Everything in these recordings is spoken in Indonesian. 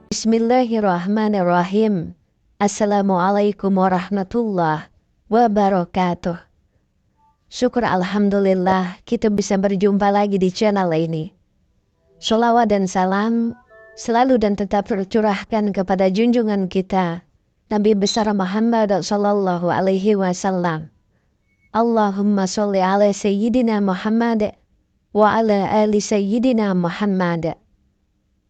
Bismillahirrahmanirrahim. Assalamualaikum warahmatullahi wabarakatuh. Syukur alhamdulillah kita bisa berjumpa lagi di channel ini. Sholawat dan salam selalu dan tetap tercurahkan kepada junjungan kita Nabi besar Muhammad sallallahu alaihi wasallam. Allahumma sholli ala sayyidina Muhammad wa ala ali sayyidina Muhammad.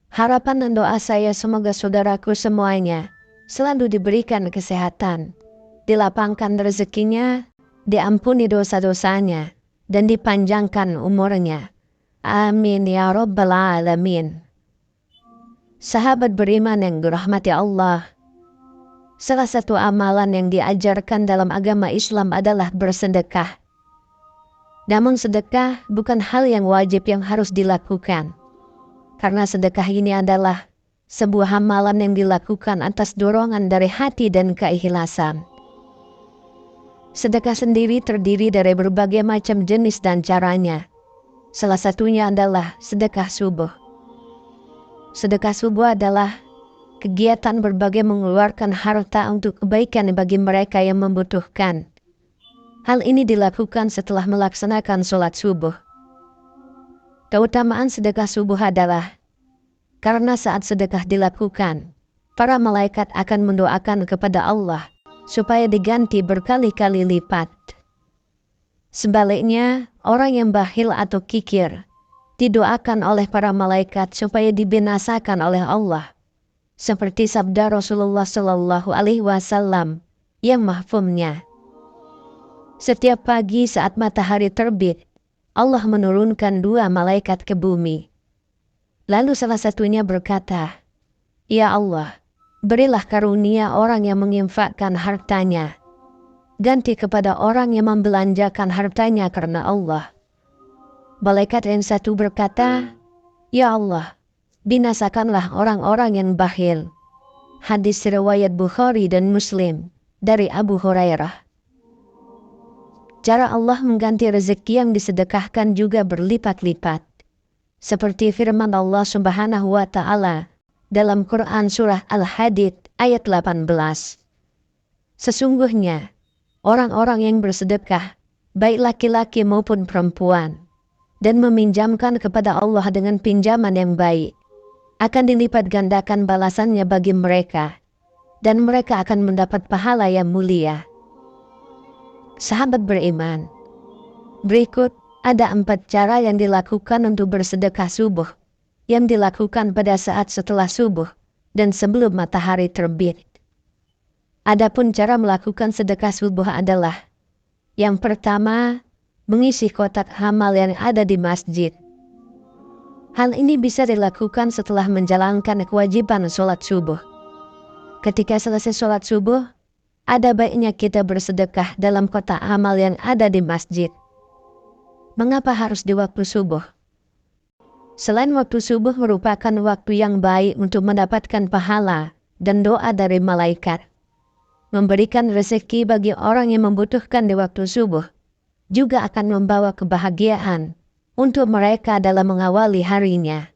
Harapan dan doa saya semoga saudaraku semuanya selalu diberikan kesehatan, dilapangkan rezekinya, diampuni dosa-dosanya, dan dipanjangkan umurnya. Amin ya rabbal alamin. Sahabat beriman yang dirahmati Allah, salah satu amalan yang diajarkan dalam agama Islam adalah bersedekah. Namun sedekah bukan hal yang wajib yang harus dilakukan. Karena sedekah ini adalah sebuah amalan yang dilakukan atas dorongan dari hati dan keikhlasan. Sedekah sendiri terdiri dari berbagai macam jenis dan caranya. Salah satunya adalah sedekah subuh. Sedekah subuh adalah kegiatan berbagai mengeluarkan harta untuk kebaikan bagi mereka yang membutuhkan. Hal ini dilakukan setelah melaksanakan sholat subuh. Keutamaan sedekah subuh adalah karena saat sedekah dilakukan, para malaikat akan mendoakan kepada Allah supaya diganti berkali-kali lipat. Sebaliknya, orang yang bakhil atau kikir didoakan oleh para malaikat supaya dibinasakan oleh Allah. Seperti sabda Rasulullah Shallallahu Alaihi Wasallam yang mahfumnya, setiap pagi saat matahari terbit, Allah menurunkan 2 malaikat ke bumi. Lalu salah satunya berkata, "Ya Allah, berilah karunia orang yang menginfakkan hartanya. Ganti kepada orang yang membelanjakan hartanya karena Allah." Malaikat yang satu berkata, "Ya Allah, binasakanlah orang-orang yang bakhil." Hadis riwayat Bukhari dan Muslim dari Abu Hurairah. Cara Allah mengganti rezeki yang disedekahkan juga berlipat-lipat. Seperti firman Allah Subhanahu wa Ta'ala dalam Quran Surah Al-Hadid ayat 18. Sesungguhnya, orang-orang yang bersedekah, baik laki-laki maupun perempuan, dan meminjamkan kepada Allah dengan pinjaman yang baik, akan dilipat gandakan balasannya bagi mereka, dan mereka akan mendapat pahala yang mulia. Sahabat beriman, berikut ada 4 cara yang dilakukan untuk bersedekah subuh, yang dilakukan pada saat setelah subuh dan sebelum matahari terbit. Adapun cara melakukan sedekah subuh adalah, yang pertama, mengisi kotak amal yang ada di masjid. Hal ini bisa dilakukan setelah menjalankan kewajiban sholat subuh. Ketika selesai sholat subuh, ada baiknya kita bersedekah dalam kotak amal yang ada di masjid. Mengapa harus di waktu subuh? Selain waktu subuh merupakan waktu yang baik untuk mendapatkan pahala dan doa dari malaikat, memberikan rezeki bagi orang yang membutuhkan di waktu subuh juga akan membawa kebahagiaan untuk mereka dalam mengawali harinya.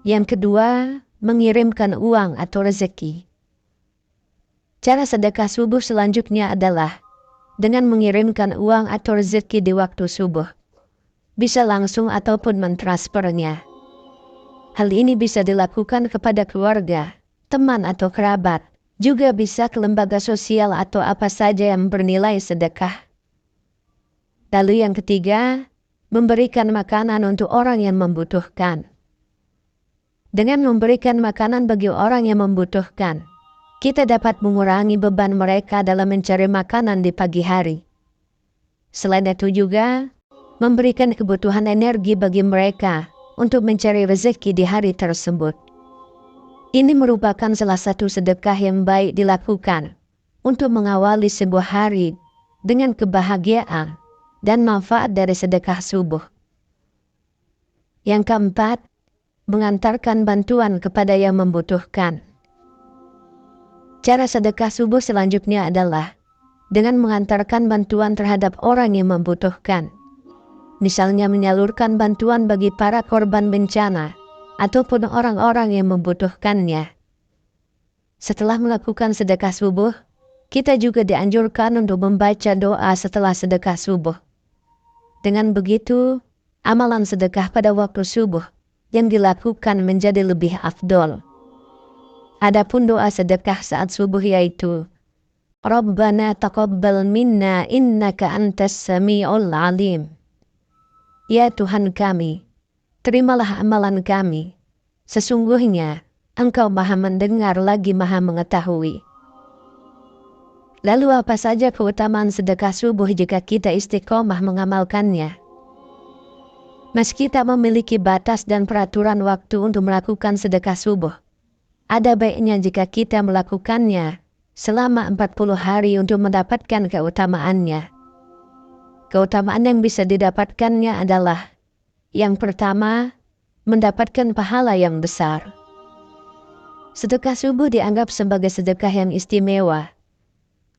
Yang kedua, mengirimkan uang atau rezeki. Cara sedekah subuh selanjutnya adalah dengan mengirimkan uang atau rezeki di waktu subuh. Bisa langsung ataupun mentransfernya. Hal ini bisa dilakukan kepada keluarga, teman atau kerabat. Juga bisa ke lembaga sosial atau apa saja yang bernilai sedekah. Lalu yang ketiga, memberikan makanan untuk orang yang membutuhkan. Dengan memberikan makanan bagi orang yang membutuhkan, kita dapat mengurangi beban mereka dalam mencari makanan di pagi hari. Selain itu juga, memberikan kebutuhan energi bagi mereka untuk mencari rezeki di hari tersebut. Ini merupakan salah satu sedekah yang baik dilakukan untuk mengawali sebuah hari dengan kebahagiaan dan manfaat dari sedekah subuh. Yang keempat, mengantarkan bantuan kepada yang membutuhkan. Cara sedekah subuh selanjutnya adalah dengan mengantarkan bantuan terhadap orang yang membutuhkan. Misalnya menyalurkan bantuan bagi para korban bencana ataupun orang-orang yang membutuhkannya. Setelah melakukan sedekah subuh, kita juga dianjurkan untuk membaca doa setelah sedekah subuh. Dengan begitu, amalan sedekah pada waktu subuh yang dilakukan menjadi lebih afdol. Adapun doa sedekah saat subuh yaitu Rabbana taqabbal minna innaka antas sami'ul alim. Ya Tuhan kami, terimalah amalan kami. Sesungguhnya Engkau Maha mendengar lagi Maha mengetahui. Lalu apa saja keutamaan sedekah subuh jika kita istiqomah mengamalkannya? Meski tak memiliki batas dan peraturan waktu untuk melakukan sedekah subuh, ada baiknya jika kita melakukannya selama 40 hari untuk mendapatkan keutamaannya. Keutamaan yang bisa didapatkannya adalah yang pertama, mendapatkan pahala yang besar. Sedekah subuh dianggap sebagai sedekah yang istimewa.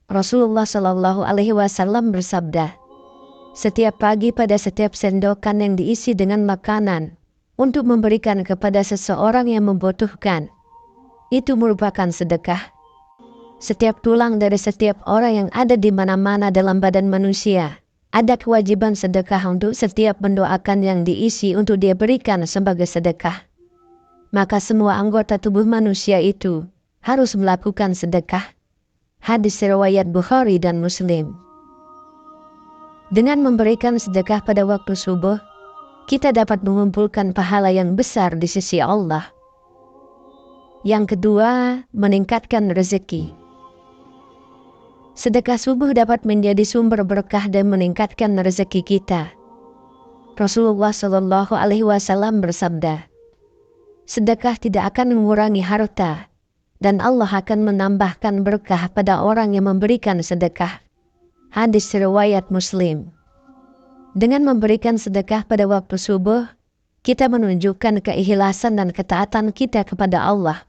Rasulullah Shallallahu Alaihi Wasallam bersabda, setiap pagi pada setiap sendokan yang diisi dengan makanan untuk memberikan kepada seseorang yang membutuhkan, itu merupakan sedekah. Setiap tulang dari setiap orang yang ada di mana-mana dalam badan manusia, ada kewajiban sedekah untuk setiap mendoakan yang diisi untuk dia berikan sebagai sedekah. Maka semua anggota tubuh manusia itu harus melakukan sedekah. Hadis riwayat Bukhari dan Muslim. Dengan memberikan sedekah pada waktu subuh, kita dapat mengumpulkan pahala yang besar di sisi Allah. Yang kedua, meningkatkan rezeki. Sedekah subuh dapat menjadi sumber berkah dan meningkatkan rezeki kita. Rasulullah Shallallahu Alaihi Wasallam bersabda, sedekah tidak akan mengurangi harta, dan Allah akan menambahkan berkah pada orang yang memberikan sedekah. Hadis riwayat Muslim. Dengan memberikan sedekah pada waktu subuh, kita menunjukkan keikhlasan dan ketaatan kita kepada Allah,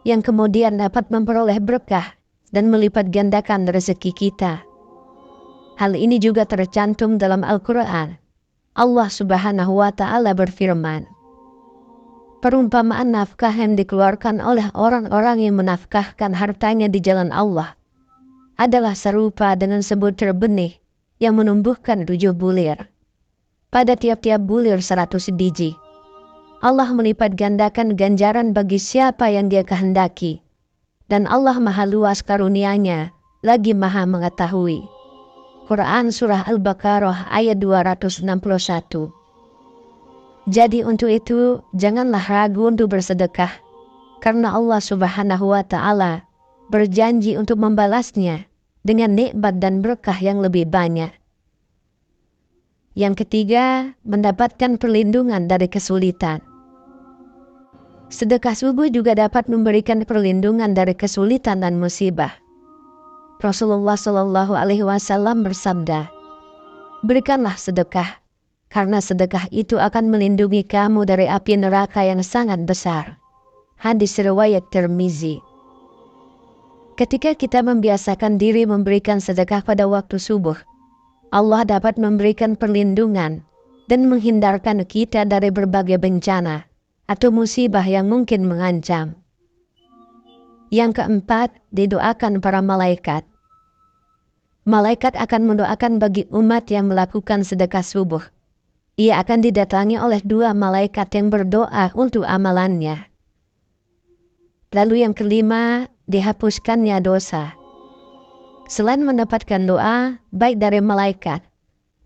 yang kemudian dapat memperoleh berkah dan melipat gandakan rezeki kita. Hal ini juga tercantum dalam Al-Quran. Allah Subhanahu wa Ta'ala berfirman, perumpamaan nafkah yang dikeluarkan oleh orang-orang yang menafkahkan hartanya di jalan Allah adalah serupa dengan sebutir benih yang menumbuhkan 7 bulir. Pada tiap-tiap bulir 100 biji. Allah melipat gandakan ganjaran bagi siapa yang Dia kehendaki. Dan Allah Maha luas karunia-Nya, lagi Maha mengetahui. Quran Surah Al-Baqarah ayat 261. Jadi untuk itu, janganlah ragu untuk bersedekah, karena Allah Subhanahu wa Ta'ala berjanji untuk membalasnya dengan nikmat dan berkah yang lebih banyak. Yang ketiga, mendapatkan perlindungan dari kesulitan. Sedekah subuh juga dapat memberikan perlindungan dari kesulitan dan musibah. Rasulullah Shallallahu Alaihi Wasallam bersabda, berikanlah sedekah, karena sedekah itu akan melindungi kamu dari api neraka yang sangat besar. Hadis riwayat Tirmizi. Ketika kita membiasakan diri memberikan sedekah pada waktu subuh, Allah dapat memberikan perlindungan dan menghindarkan kita dari berbagai bencana atau musibah yang mungkin mengancam. Yang keempat, didoakan para malaikat. Malaikat akan mendoakan bagi umat yang melakukan sedekah subuh. Ia akan didatangi oleh 2 malaikat yang berdoa untuk amalannya. Lalu yang kelima, dihapuskannya dosa. Selain mendapatkan doa, baik dari malaikat,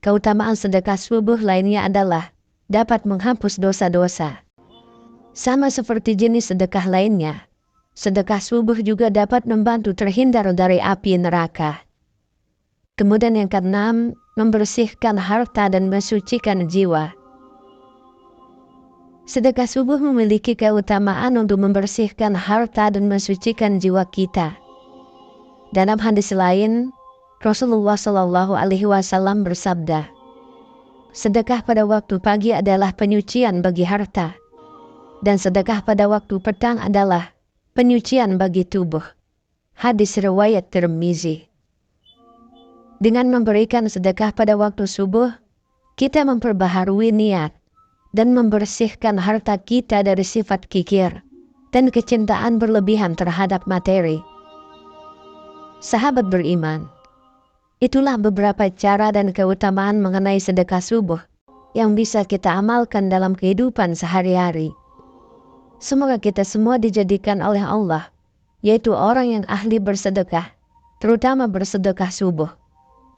keutamaan sedekah subuh lainnya adalah dapat menghapus dosa-dosa. Sama seperti jenis sedekah lainnya, sedekah subuh juga dapat membantu terhindar dari api neraka. Kemudian yang keenam, membersihkan harta dan mensucikan jiwa. Sedekah subuh memiliki keutamaan untuk membersihkan harta dan mensucikan jiwa kita. Dalam hadis lain, Rasulullah Shallallahu Alaihi Wasallam bersabda, sedekah pada waktu pagi adalah penyucian bagi harta, dan sedekah pada waktu petang adalah penyucian bagi tubuh. Hadis riwayat Tirmizi. Dengan memberikan sedekah pada waktu subuh, kita memperbaharui niat dan membersihkan harta kita dari sifat kikir dan kecintaan berlebihan terhadap materi. Sahabat beriman, itulah beberapa cara dan keutamaan mengenai sedekah subuh yang bisa kita amalkan dalam kehidupan sehari-hari. Semoga kita semua dijadikan oleh Allah, yaitu orang yang ahli bersedekah, terutama bersedekah subuh,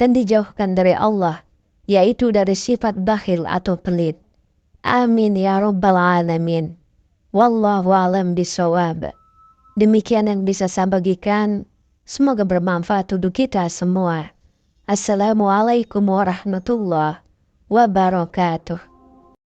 dan dijauhkan dari Allah, yaitu dari sifat bakhil atau pelit. Amin ya rabbal alamin. Wallahu a'lam bishawab. Demikian yang bisa saya bagikan. Semoga bermanfaat untuk kita semua. Assalamualaikum warahmatullahi wabarakatuh.